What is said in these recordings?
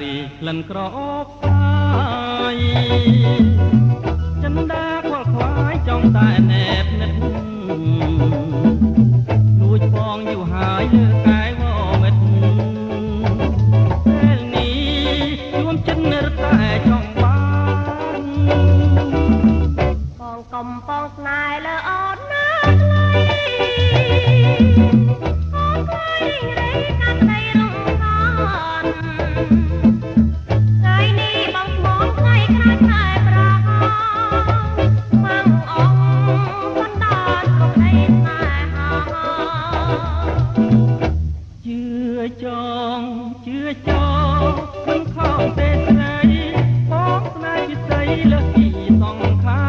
រីក្លិនក្រអូបស្អាយចិនដាខ្វល់ខ្វាយចង់តែណែបនិតលួចបងយូរហើយលើកាយវមិតពេលនេះជួនចិនរត់តែចង់បានបងកំប៉ុងស្នេហ៍លើអូនណាថ្លៃអូនថ្លៃរេកាត់ដីរំខានថ្ងៃនេះបងស្មងថ្ងៃក្រោយខែប្រាម៉ាំងអងបណ្ដាលក្នុងដីស្នេហាជឿចងមិនខំទេស្រីបងស្នេហ៍ពិសីលើពីសង្ខា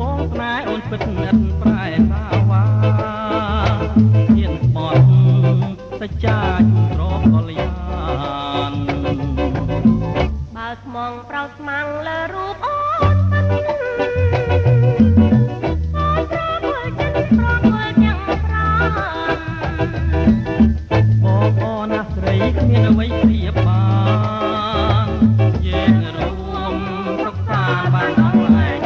បងស្នេហ៍អូនពិតនិតប្រែសាវ៉ាហ៊ានស្បត់សច្ចាជូនទ្រពកល្យានបើស្មងប្រោសស្មាំងលើរូបអូនគ្មានអ្វីព្រៀបបានយើងរួមសុខសាន្តបានអស់ឯង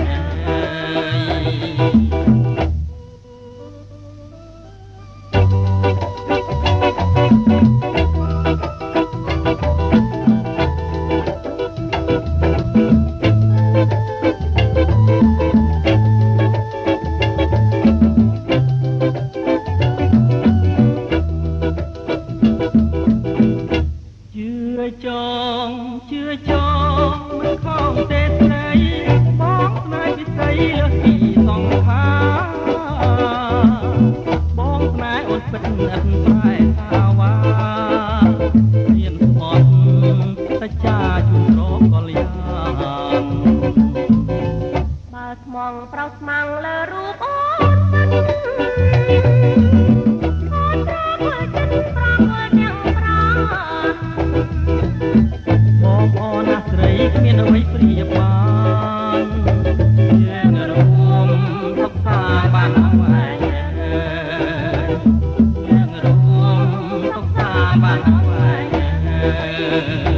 ជឿចងមិនខំទេស្រីបងស្នេហ៍ពិសីលើពីសង្ខាបងស្នេហ៍អូនពិតនិតប្រែសាវ៉ាហ៊ានស្បត់សច្ចាជូនទ្រពកល្យានបើស្មងប្រោសស្មាំងលើរូបអូនគ្មានអ្វីព្រៀបបានយើងរួមសុខសាន្តបានអស់ឯងយើងរួមសុខសាន្តបានអស់ឯង